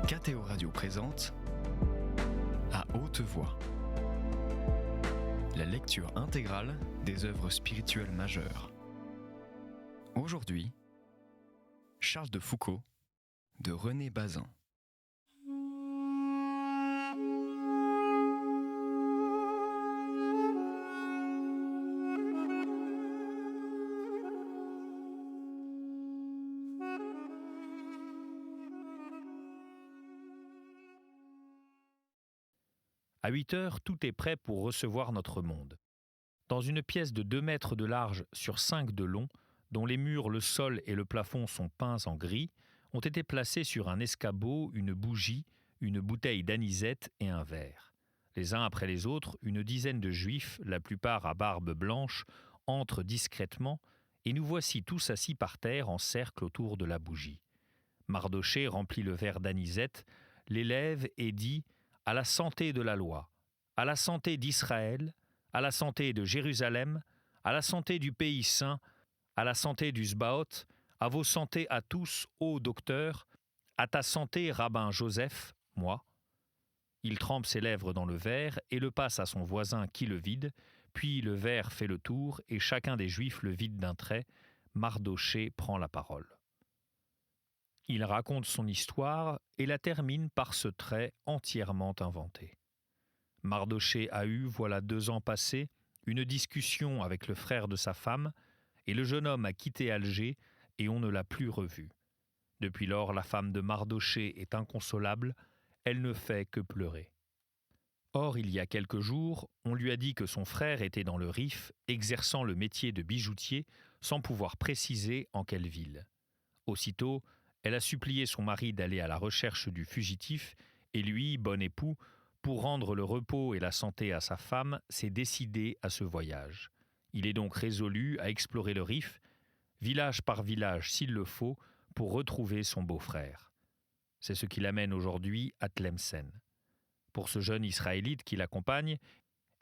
KTO Radio présente À haute voix, la lecture intégrale des œuvres spirituelles majeures. Aujourd'hui, Charles de Foucault de René Bazin. À 8 heures, tout est prêt pour recevoir notre monde. Dans une pièce de 2 mètres de large sur 5 de long, dont les murs, le sol et le plafond sont peints en gris, ont été placés sur un escabeau une bougie, une bouteille d'anisette et un verre. Les uns après les autres, une dizaine de juifs, la plupart à barbe blanche, entrent discrètement, et nous voici tous assis par terre en cercle autour de la bougie. Mardochée remplit le verre d'anisette, l'élève et dit « À la santé de la loi, à la santé d'Israël, à la santé de Jérusalem, à la santé du pays saint, à la santé du Sbaoth, à vos santés à tous, ô docteur, à ta santé, rabbin Joseph, moi. » Il trempe ses lèvres dans le verre et le passe à son voisin qui le vide, puis le verre fait le tour et chacun des Juifs le vide d'un trait. Mardochée prend la parole. Il raconte son histoire et la termine par ce trait entièrement inventé. Mardochée a eu, voilà 2 ans passés, une discussion avec le frère de sa femme, et le jeune homme a quitté Alger et on ne l'a plus revu. Depuis lors, la femme de Mardochée est inconsolable, elle ne fait que pleurer. Or, il y a quelques jours, on lui a dit que son frère était dans le Rif, exerçant le métier de bijoutier, sans pouvoir préciser en quelle ville. Aussitôt, elle a supplié son mari d'aller à la recherche du fugitif et lui, bon époux, pour rendre le repos et la santé à sa femme, s'est décidé à ce voyage. Il est donc résolu à explorer le Rif, village par village s'il le faut, pour retrouver son beau-frère. C'est ce qui l'amène aujourd'hui à Tlemcen. Pour ce jeune Israélite qui l'accompagne,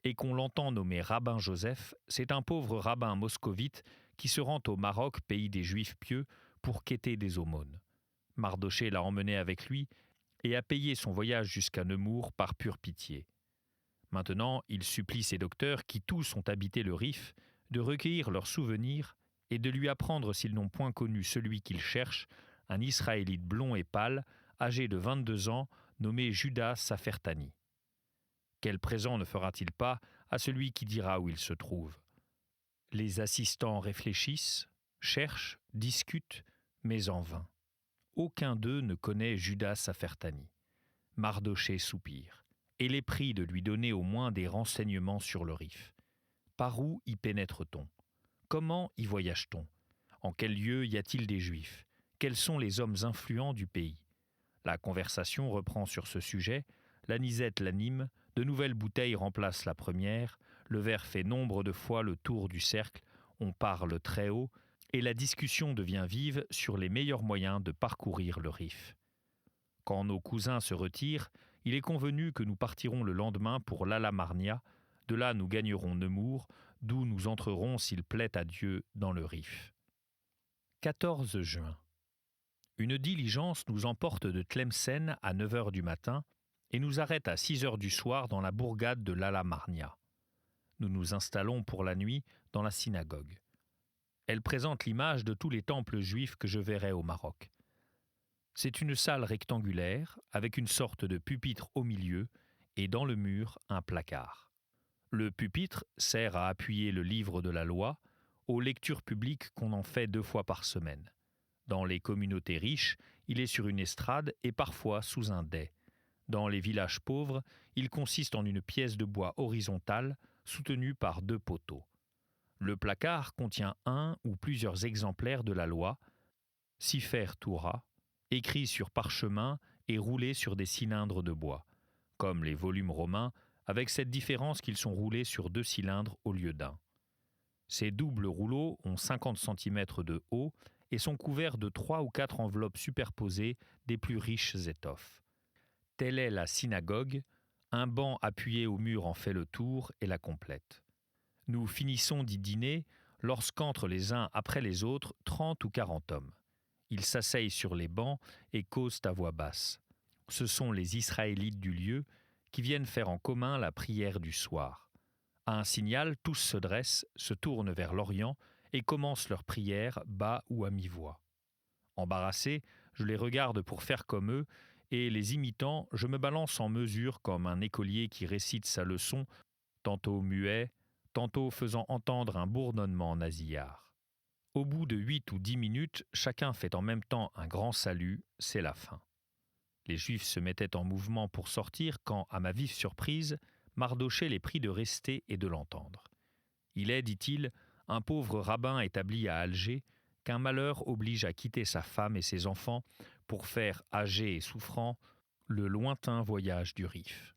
et qu'on l'entend nommer rabbin Joseph, c'est un pauvre rabbin moscovite qui se rend au Maroc, pays des Juifs pieux, pour quêter des aumônes. Mardochée l'a emmené avec lui et a payé son voyage jusqu'à Nemours par pure pitié. Maintenant, il supplie ses docteurs, qui tous ont habité le Rif, de recueillir leurs souvenirs et de lui apprendre s'ils n'ont point connu celui qu'ils cherchent, un Israélite blond et pâle, âgé de 22 ans, nommé Judas Safertani. Quel présent ne fera-t-il pas à celui qui dira où il se trouve ? Les assistants réfléchissent, cherchent, discutent, mais en vain. Aucun d'eux ne connaît Judas Safertani. Mardochée soupire. Elle est pris de lui donner au moins des renseignements sur le Rif. Par où y pénètre-t-on ? Comment y voyage-t-on ? En quel lieu y a-t-il des Juifs ? Quels sont les hommes influents du pays ? La conversation reprend sur ce sujet. L'anisette l'anime, de nouvelles bouteilles remplacent la première, le verre fait nombre de fois le tour du cercle, on parle très haut, et la discussion devient vive sur les meilleurs moyens de parcourir le Rif. Quand nos cousins se retirent, il est convenu que nous partirons le lendemain pour l'Alamarnia. De là, nous gagnerons Nemours, d'où nous entrerons, s'il plaît à Dieu, dans le Rif. 14 juin. Une diligence nous emporte de Tlemcen à 9 heures du matin et nous arrête à 6 heures du soir dans la bourgade de l'Alamarnia. Nous nous installons pour la nuit dans la synagogue. Elle présente l'image de tous les temples juifs que je verrai au Maroc. C'est une salle rectangulaire avec une sorte de pupitre au milieu et dans le mur un placard. Le pupitre sert à appuyer le livre de la loi aux lectures publiques qu'on en fait 2 fois par semaine. Dans les communautés riches, il est sur une estrade et parfois sous un dais. Dans les villages pauvres, il consiste en une pièce de bois horizontale soutenue par 2 poteaux. Le placard contient un ou plusieurs exemplaires de la loi, Sifer Toura, écrits sur parchemin et roulés sur des cylindres de bois, comme les volumes romains, avec cette différence qu'ils sont roulés sur 2 cylindres au lieu d'un. Ces doubles rouleaux ont 50 cm de haut et sont couverts de 3 ou 4 enveloppes superposées des plus riches étoffes. Telle est la synagogue, un banc appuyé au mur en fait le tour et la complète. Nous finissons d'y dîner lorsqu'entrent les uns après les autres 30 ou 40 hommes. Ils s'asseyent sur les bancs et causent à voix basse. Ce sont les Israélites du lieu qui viennent faire en commun la prière du soir. À un signal, tous se dressent, se tournent vers l'Orient et commencent leur prière bas ou à mi-voix. Embarrassé, je les regarde pour faire comme eux, et les imitant, je me balance en mesure comme un écolier qui récite sa leçon, tantôt muet, tantôt faisant entendre un bourdonnement nasillard. Au bout de 8 ou 10 minutes, chacun fait en même temps un grand salut, c'est la fin. Les Juifs se mettaient en mouvement pour sortir quand, à ma vive surprise, Mardochée les prie de rester et de l'entendre. Il est, dit-il, un pauvre rabbin établi à Alger, qu'un malheur oblige à quitter sa femme et ses enfants pour faire, âgé et souffrant, le lointain voyage du Rif.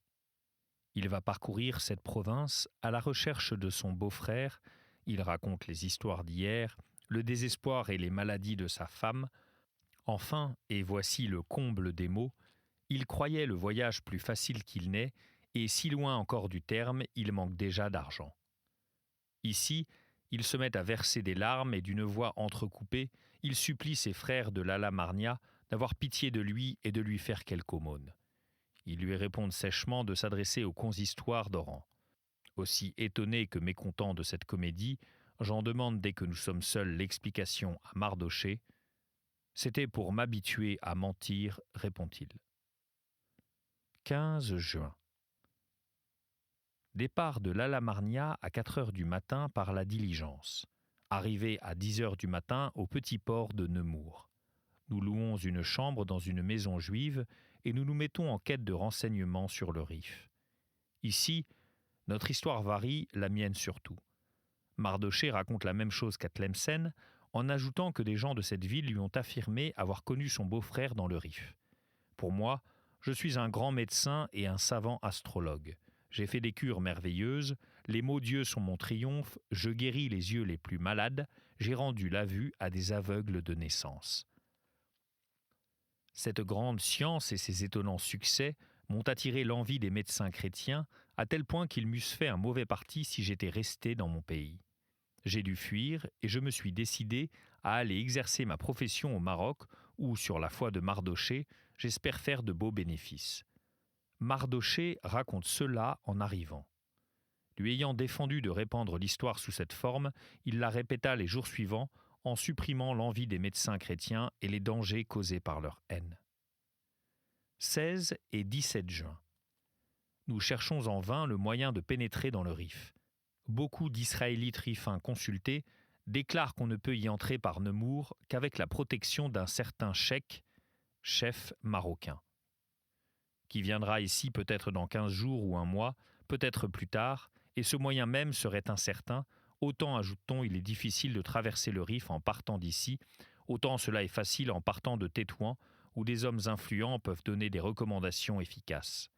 Il va parcourir cette province à la recherche de son beau-frère, il raconte les histoires d'hier, le désespoir et les maladies de sa femme. Enfin, et voici le comble des maux, il croyait le voyage plus facile qu'il n'est, et si loin encore du terme, il manque déjà d'argent. Ici, il se met à verser des larmes et d'une voix entrecoupée, il supplie ses frères de l'Ala-Marnia d'avoir pitié de lui et de lui faire quelque aumône. Ils lui répondent sèchement de s'adresser au consistoire d'Oran. Aussi étonné que mécontent de cette comédie, j'en demande dès que nous sommes seuls l'explication à Mardochée. « C'était pour m'habituer à mentir, répond-il. 15 juin. Départ de l'Ala-Marnia à 4 heures du matin par la diligence. Arrivée à 10 heures du matin au petit port de Nemours. Nous louons une chambre dans une maison juive et nous nous mettons en quête de renseignements sur le Rif. Ici, notre histoire varie, la mienne surtout. Mardochée raconte la même chose qu'à Tlemcen, en ajoutant que des gens de cette ville lui ont affirmé avoir connu son beau-frère dans le Rif. Pour moi, je suis un grand médecin et un savant astrologue. J'ai fait des cures merveilleuses, les maux Dieu sont mon triomphe, je guéris les yeux les plus malades, j'ai rendu la vue à des aveugles de naissance. Cette grande science et ses étonnants succès m'ont attiré l'envie des médecins chrétiens, à tel point qu'ils m'eussent fait un mauvais parti si j'étais resté dans mon pays. J'ai dû fuir et je me suis décidé à aller exercer ma profession au Maroc où, sur la foi de Mardochée, j'espère faire de beaux bénéfices. Mardochée raconte cela en arrivant. Lui ayant défendu de répandre l'histoire sous cette forme, il la répéta les jours suivants en supprimant l'envie des médecins chrétiens et les dangers causés par leur haine. 16 et 17 juin. Nous cherchons en vain le moyen de pénétrer dans le Rif. Beaucoup d'Israélites rifins consultés déclarent qu'on ne peut y entrer par Nemours qu'avec la protection d'un certain cheikh, chef marocain, qui viendra ici peut-être dans 15 jours ou un mois, peut-être plus tard, et ce moyen même serait incertain, autant, ajoute-t-on, il est difficile de traverser le Rif en partant d'ici, autant cela est facile en partant de Tétouan, où des hommes influents peuvent donner des recommandations efficaces.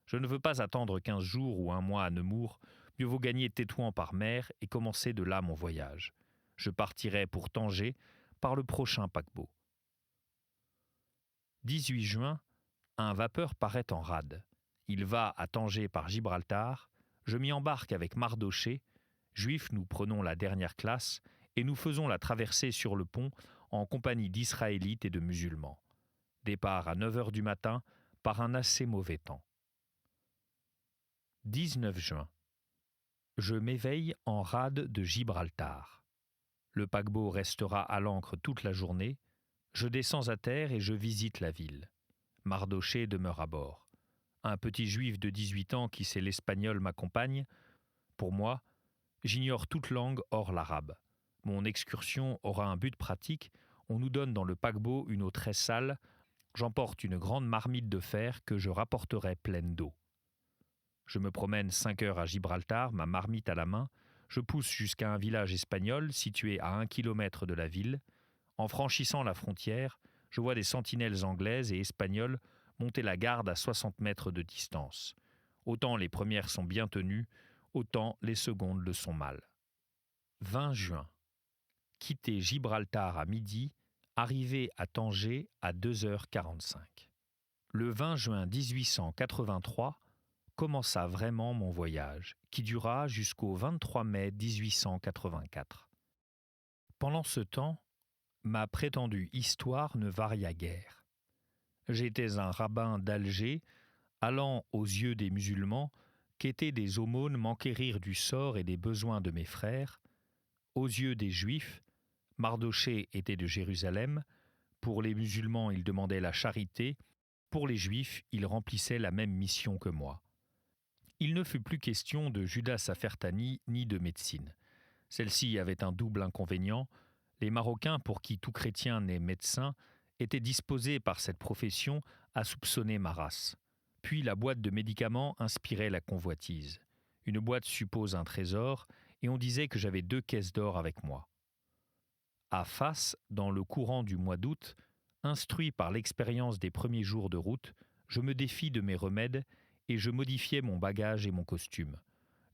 Je ne veux pas attendre 15 jours ou un mois à Nemours, mieux vaut gagner Tétouan par mer et commencer de là mon voyage. Je partirai pour Tanger par le prochain paquebot. 18 juin, un vapeur paraît en rade. Il va à Tanger par Gibraltar. Je m'y embarque avec Mardochée. Juifs, nous prenons la dernière classe et nous faisons la traversée sur le pont en compagnie d'Israélites et de musulmans. Départ à 9 heures du matin par un assez mauvais temps. 19 juin. Je m'éveille en rade de Gibraltar. Le paquebot restera à l'ancre toute la journée. Je descends à terre et je visite la ville. Mardochée demeure à bord. Un petit juif de 18 ans qui sait l'espagnol m'accompagne. Pour moi, j'ignore toute langue hors l'arabe. Mon excursion aura un but pratique. On nous donne dans le paquebot une eau très sale. J'emporte une grande marmite de fer que je rapporterai pleine d'eau. Je me promène 5 heures à Gibraltar, ma marmite à la main. Je pousse jusqu'à un village espagnol situé à 1 kilomètre de la ville. En franchissant la frontière, je vois des sentinelles anglaises et espagnoles monter la garde à 60 mètres de distance. Autant les premières sont bien tenues, autant les secondes le sont mal. 20 juin. Quitter Gibraltar à midi, arrivé à Tanger à 2h45. Le 20 juin 1883, commença vraiment mon voyage, qui dura jusqu'au 23 mai 1884. Pendant ce temps, ma prétendue histoire ne varia guère. J'étais un rabbin d'Alger, allant aux yeux des musulmans, qu'étaient des aumônes m'enquérir du sort et des besoins de mes frères. Aux yeux des Juifs, Mardochée était de Jérusalem. Pour les musulmans, il demandait la charité. Pour les Juifs, il remplissait la même mission que moi. Il ne fut plus question de Judas Safertani ni de médecine. Celle-ci avait un double inconvénient. Les Marocains, pour qui tout chrétien n'est médecin, étaient disposés par cette profession à soupçonner ma race. Puis la boîte de médicaments inspirait la convoitise. Une boîte suppose un trésor, et on disait que j'avais 2 caisses d'or avec moi. À Fas, dans le courant du mois d'août, instruit par l'expérience des premiers jours de route, je me défis de mes remèdes et je modifiais mon bagage et mon costume.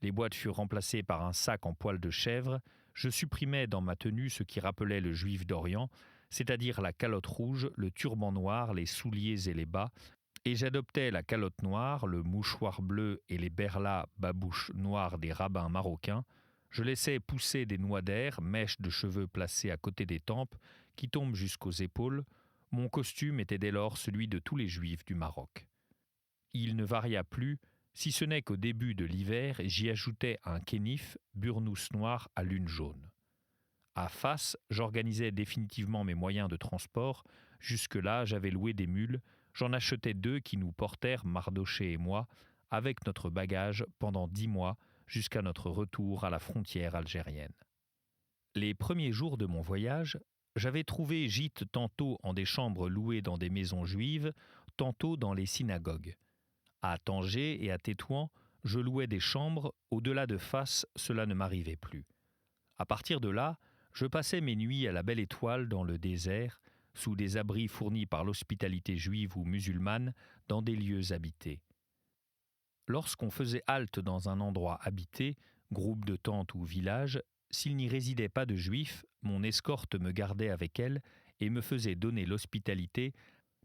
Les boîtes furent remplacées par un sac en poil de chèvre. Je supprimais dans ma tenue ce qui rappelait le juif d'Orient, c'est-à-dire la calotte rouge, le turban noir, les souliers et les bas, et j'adoptais la calotte noire, le mouchoir bleu et les berlas babouches noires des rabbins marocains. Je laissais pousser des noix d'air, mèches de cheveux placées à côté des tempes, qui tombent jusqu'aux épaules. Mon costume était dès lors celui de tous les juifs du Maroc. Il ne varia plus, si ce n'est qu'au début de l'hiver, j'y ajoutais un kénif, burnous noir à lune jaune. À Fas, j'organisais définitivement mes moyens de transport. Jusque-là, j'avais loué des mules. J'en achetais 2 qui nous portèrent, Mardochée et moi, avec notre bagage pendant 10 mois, jusqu'à notre retour à la frontière algérienne. Les premiers jours de mon voyage, j'avais trouvé gîte tantôt en des chambres louées dans des maisons juives, tantôt dans les synagogues. À Tanger et à Tétouan, je louais des chambres. Au-delà de Fas, cela ne m'arrivait plus. À partir de là, je passais mes nuits à la Belle Étoile dans le désert, sous des abris fournis par l'hospitalité juive ou musulmane, dans des lieux habités. Lorsqu'on faisait halte dans un endroit habité, groupe de tentes ou village, s'il n'y résidait pas de juifs, mon escorte me gardait avec elle et me faisait donner l'hospitalité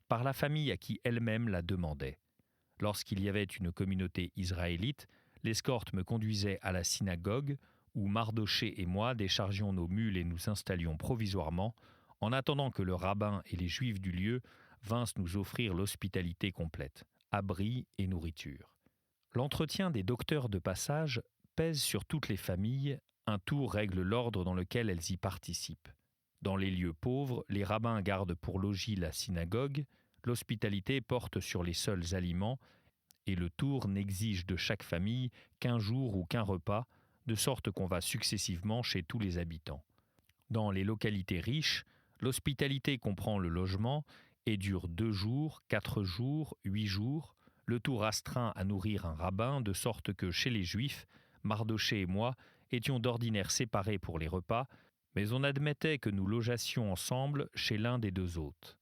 par la famille à qui elle-même la demandait. Lorsqu'il y avait une communauté israélite, l'escorte me conduisait à la synagogue, où Mardochée et moi déchargions nos mules et nous installions provisoirement, en attendant que le rabbin et les juifs du lieu vinssent nous offrir l'hospitalité complète, abri et nourriture. L'entretien des docteurs de passage pèse sur toutes les familles. Un tour règle l'ordre dans lequel elles y participent. Dans les lieux pauvres, les rabbins gardent pour logis la synagogue, l'hospitalité porte sur les seuls aliments, et le tour n'exige de chaque famille qu'un jour ou qu'un repas, de sorte qu'on va successivement chez tous les habitants. Dans les localités riches, l'hospitalité comprend le logement et dure 2 jours, 4 jours, 8 jours. Le tour astreint à nourrir un rabbin, de sorte que chez les Juifs, Mardochée et moi étions d'ordinaire séparés pour les repas, mais on admettait que nous logeassions ensemble chez l'un des 2 hôtes.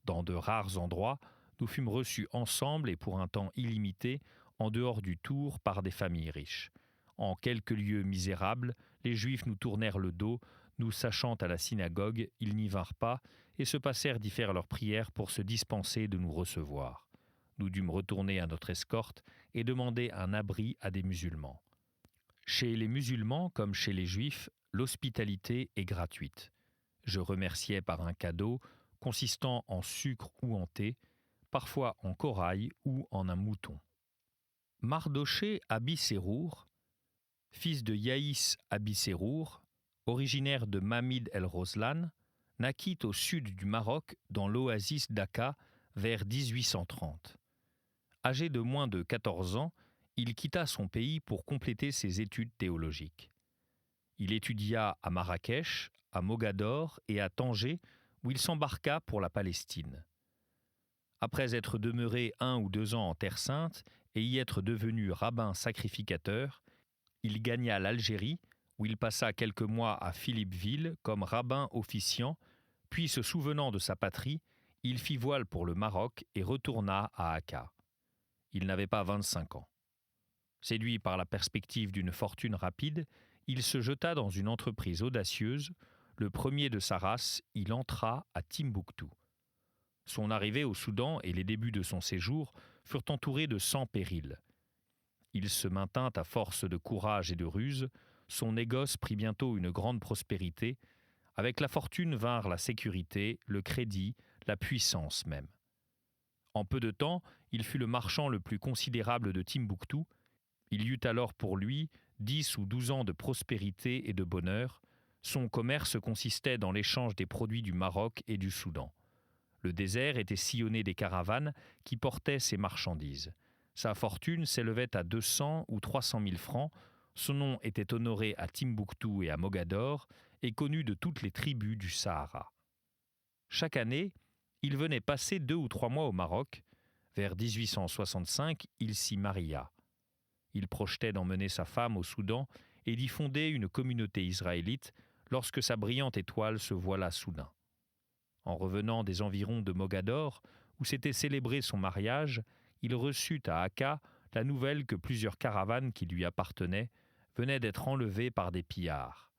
Dans de rares endroits, nous fûmes reçus ensemble et pour un temps illimité, en dehors du tour, par des familles riches. En quelques lieux misérables, les Juifs nous tournèrent le dos, nous sachant à la synagogue, ils n'y vinrent pas et se passèrent d'y faire leur prière pour se dispenser de nous recevoir. Nous dûmes retourner à notre escorte et demander un abri à des musulmans. Chez les musulmans, comme chez les Juifs, l'hospitalité est gratuite. Je remerciais par un cadeau consistant en sucre ou en thé, parfois en corail ou en un mouton. Mardochée Abi Sérour, fils de Yaïs Abi Sérour, originaire de Mamid el-Roslan, naquit au sud du Maroc dans l'oasis d'Aka vers 1830. Âgé de moins de 14 ans, il quitta son pays pour compléter ses études théologiques. Il étudia à Marrakech, à Mogador et à Tanger, où il s'embarqua pour la Palestine. Après être demeuré 1 ou 2 ans en Terre Sainte et y être devenu rabbin sacrificateur, il gagna l'Algérie, où il passa quelques mois à Philippeville comme rabbin officiant, puis se souvenant de sa patrie, il fit voile pour le Maroc et retourna à Akka. Il n'avait pas 25 ans. Séduit par la perspective d'une fortune rapide, il se jeta dans une entreprise audacieuse. Le premier de sa race, il entra à Timbuktu. Son arrivée au Soudan et les débuts de son séjour furent entourés de 100 périls. Il se maintint à force de courage et de ruse. Son négoce prit bientôt une grande prospérité. Avec la fortune vinrent la sécurité, le crédit, la puissance même. En peu de temps, il fut le marchand le plus considérable de Timbuktu. Il y eut alors pour lui 10 ou 12 ans de prospérité et de bonheur. Son commerce consistait dans l'échange des produits du Maroc et du Soudan. Le désert était sillonné des caravanes qui portaient ses marchandises. Sa fortune s'élevait à 200 ou 300 000 francs. Son nom était honoré à Timbuktu et à Mogador et connu de toutes les tribus du Sahara. Chaque année, il venait passer 2 ou 3 mois au Maroc. Vers 1865, il s'y maria. Il projetait d'emmener sa femme au Soudan et d'y fonder une communauté israélite lorsque sa brillante étoile se voila soudain. En revenant des environs de Mogador, où s'était célébré son mariage, il reçut à Akka la nouvelle que plusieurs caravanes qui lui appartenaient venaient d'être enlevées par des pillards.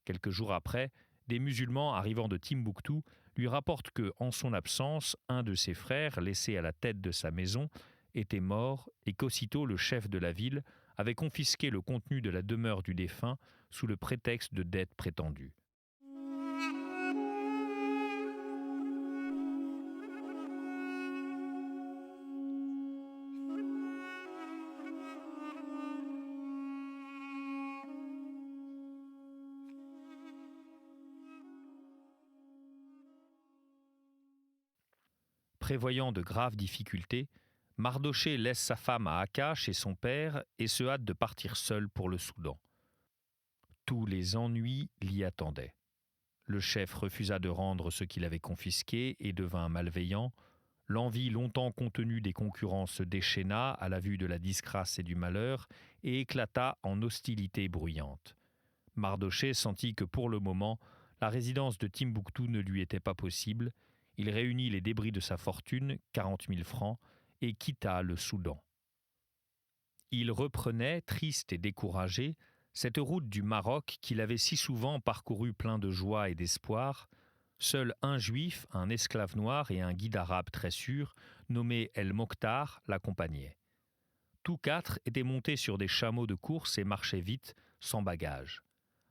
Quelques jours après, des musulmans arrivant de Timbuktu lui rapportent que, en son absence, un de ses frères, laissé à la tête de sa maison, était mort et qu'aussitôt le chef de la ville avait confisqué le contenu de la demeure du défunt sous le prétexte de dettes prétendues. Prévoyant de graves difficultés, Mardochée laisse sa femme à Akka chez son père et se hâte de partir seul pour le Soudan. Tous les ennuis l'y attendaient. Le chef refusa de rendre ce qu'il avait confisqué et devint malveillant. L'envie longtemps contenue des concurrents se déchaîna à la vue de la disgrâce et du malheur et éclata en hostilité bruyante. Mardochée sentit que pour le moment, la résidence de Timbuktu ne lui était pas possible. Il réunit les débris de sa fortune, 40 000 francs, et quitta le Soudan. Il reprenait, triste et découragé, cette route du Maroc qu'il avait si souvent parcourue plein de joie et d'espoir. Seul un juif, un esclave noir et un guide arabe très sûr, nommé El Mokhtar, l'accompagnaient. Tous quatre étaient montés sur des chameaux de course et marchaient vite, sans bagages.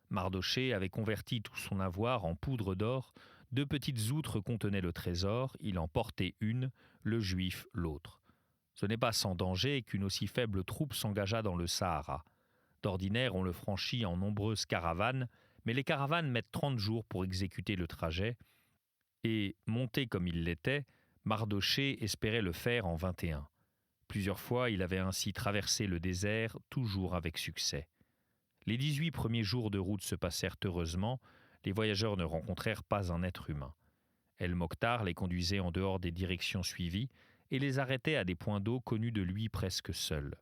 Mardochée avait converti tout son avoir en poudre d'or. 2 petites outres contenaient le trésor, il en portait une, le juif l'autre. Ce n'est pas sans danger qu'une aussi faible troupe s'engagea dans le Sahara. D'ordinaire, on le franchit en nombreuses caravanes, mais les caravanes mettent 30 jours pour exécuter le trajet, et, monté comme il l'était, Mardochée espérait le faire en 21. Plusieurs fois, il avait ainsi traversé le désert, toujours avec succès. Les 18 premiers jours de route se passèrent heureusement. Les voyageurs ne rencontrèrent pas un être humain. El Mokhtar les conduisait en dehors des directions suivies et les arrêtait à des points d'eau connus de lui presque seul.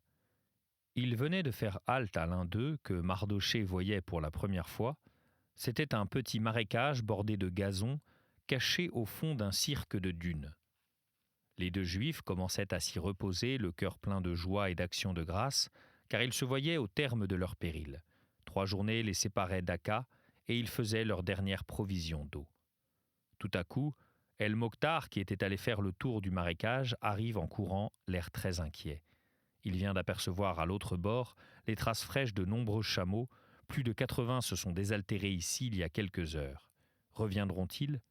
Il venait de faire halte à l'un d'eux que Mardochée voyait pour la première fois. C'était un petit marécage bordé de gazon, caché au fond d'un cirque de dunes. Les 2 juifs commençaient à s'y reposer, le cœur plein de joie et d'action de grâce, car ils se voyaient au terme de leur péril. 3 journées les séparaient d'Akka, et ils faisaient leur dernière provision d'eau. Tout à coup, El Mokhtar, qui était allé faire le tour du marécage, arrive en courant, l'air très inquiet. Il vient d'apercevoir à l'autre bord les traces fraîches de nombreux chameaux. Plus de 80 se sont désaltérés ici il y a quelques heures. Reviendront-ils ?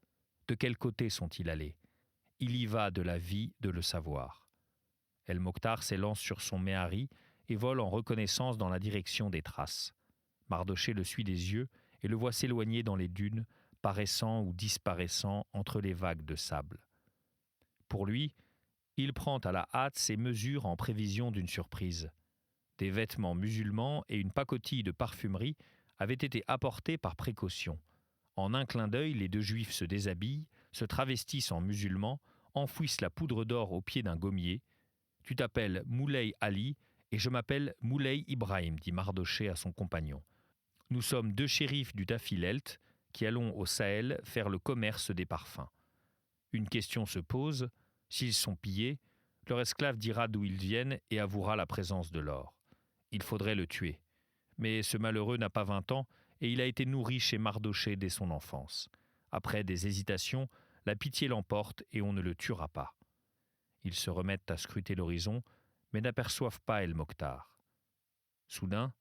De quel côté sont-ils allés ? Il y va de la vie de le savoir. El Mokhtar s'élance sur son méhari et vole en reconnaissance dans la direction des traces. Mardochée le suit des yeux et le voit s'éloigner dans les dunes, paraissant ou disparaissant entre les vagues de sable. Pour lui, il prend à la hâte ses mesures en prévision d'une surprise. Des vêtements musulmans et une pacotille de parfumerie avaient été apportés par précaution. En un clin d'œil, les 2 juifs se déshabillent, se travestissent en musulmans, enfouissent la poudre d'or au pied d'un gommier. « Tu t'appelles Moulay Ali et je m'appelle Moulay Ibrahim, dit Mardochée à son compagnon. Nous sommes 2 shérifs du Tafilelt qui allons au Sahel faire le commerce des parfums. Une question se pose, s'ils sont pillés, leur esclave dira d'où ils viennent et avouera la présence de l'or. Il faudrait le tuer. Mais ce malheureux n'a pas 20 ans et il a été nourri chez Mardochée dès son enfance. Après des hésitations, la pitié l'emporte et on ne le tuera pas. Ils se remettent à scruter l'horizon, mais n'aperçoivent pas El Mokhtar. Soudain,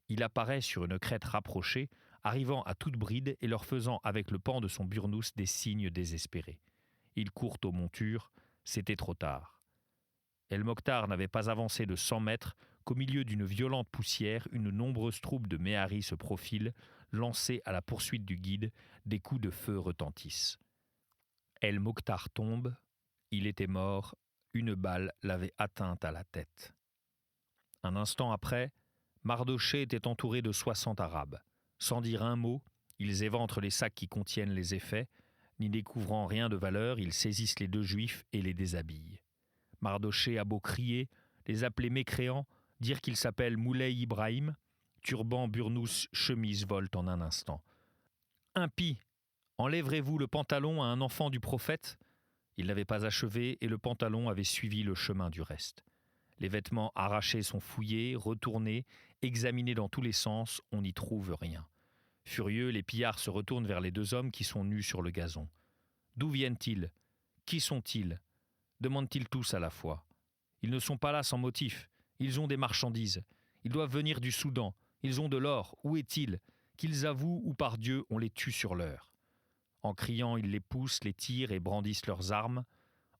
il apparaît sur une crête rapprochée, arrivant à toute bride et leur faisant avec le pan de son burnous des signes désespérés. Ils courent aux montures, c'était trop tard. El-Mokhtar n'avait pas avancé de 100 mètres qu'au milieu d'une violente poussière, une nombreuse troupe de méharis se profile, lancée à la poursuite du guide, des coups de feu retentissent. El-Mokhtar tombe, il était mort, une balle l'avait atteint à la tête. Un instant après, Mardochée était entouré de 60 Arabes. Sans dire un mot, ils éventrent les sacs qui contiennent les effets, n'y découvrant rien de valeur, ils saisissent les 2 Juifs et les déshabillent. Mardochée a beau crier, les appeler mécréants, dire qu'il s'appelle Moulay Ibrahim, turban, burnous, chemise volent en un instant. Impie, enlèverez-vous le pantalon à un enfant du prophète ? Il n'avait pas achevé et le pantalon avait suivi le chemin du reste. Les vêtements arrachés sont fouillés, retournés, examinés dans tous les sens, on n'y trouve rien. Furieux, les pillards se retournent vers les 2 hommes qui sont nus sur le gazon. D'où viennent-ils ? Qui sont-ils ? Demandent-ils tous à la fois. Ils ne sont pas là sans motif. Ils ont des marchandises. Ils doivent venir du Soudan. Ils ont de l'or. Où est-il ? Qu'ils avouent ou par Dieu, on les tue sur l'heure. En criant, ils les poussent, les tirent et brandissent leurs armes.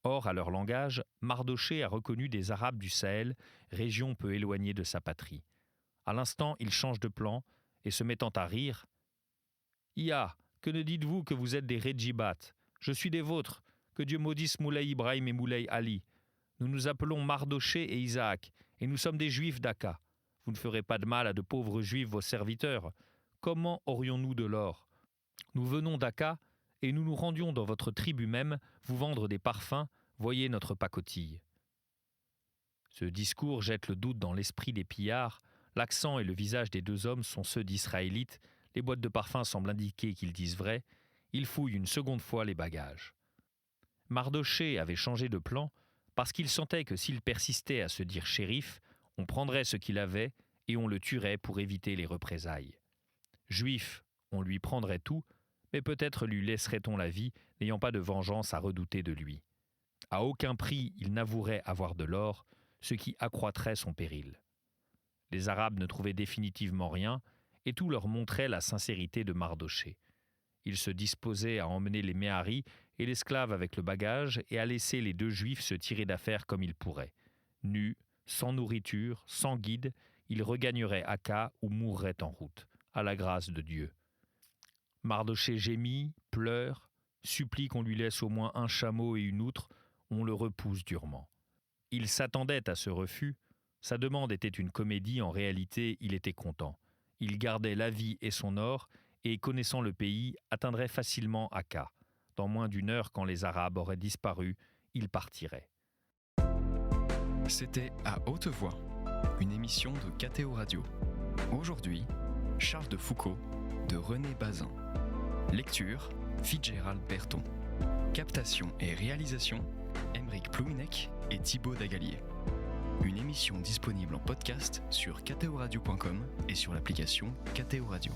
Or, à leur langage, Mardochée a reconnu des Arabes du Sahel, région peu éloignée de sa patrie. À l'instant, il change de plan et se mettant à rire. « Ya, que ne dites-vous que vous êtes des Redjibat ? Je suis des vôtres. Que Dieu maudisse Moulay Ibrahim et Moulay Ali. Nous nous appelons Mardochée et Isaac, et nous sommes des Juifs d'Aka. Vous ne ferez pas de mal à de pauvres Juifs, vos serviteurs. Comment aurions-nous de l'or ? Nous venons d'Aka, et nous nous rendions dans votre tribu même vous vendre des parfums, voyez notre pacotille. » Ce discours jette le doute dans l'esprit des pillards. L'accent et le visage des 2 hommes sont ceux d'Israélites. Les boîtes de parfums semblent indiquer qu'ils disent vrai. Ils fouillent une seconde fois les bagages. Mardochée avait changé de plan parce qu'il sentait que s'il persistait à se dire shérif, on prendrait ce qu'il avait et on le tuerait pour éviter les représailles. Juif, on lui prendrait tout, mais peut-être lui laisserait-on la vie, n'ayant pas de vengeance à redouter de lui. À aucun prix il n'avouerait avoir de l'or, ce qui accroîtrait son péril. Les Arabes ne trouvaient définitivement rien, et tout leur montrait la sincérité de Mardochée. Ils se disposaient à emmener les méharis et l'esclave avec le bagage et à laisser les 2 Juifs se tirer d'affaire comme ils pourraient. Nus, sans nourriture, sans guide, ils regagneraient Akka ou mourraient en route, à la grâce de Dieu. Mardochée gémit, pleure, supplie qu'on lui laisse au moins un chameau et une outre, on le repousse durement. Il s'attendait à ce refus, sa demande était une comédie, en réalité il était content. Il gardait la vie et son or, et connaissant le pays, atteindrait facilement Akka. Dans moins d'1 heure, quand les Arabes auraient disparu, il partirait. C'était À Haute Voix, une émission de KTO Radio. Aujourd'hui, Charles de Foucault, de René Bazin. Lecture, Fitzgerald Berton. Captation et réalisation, Aymeric Plouinec et Thibaut Dagalier. Une émission disponible en podcast sur ktoradio.com et sur l'application KTO Radio.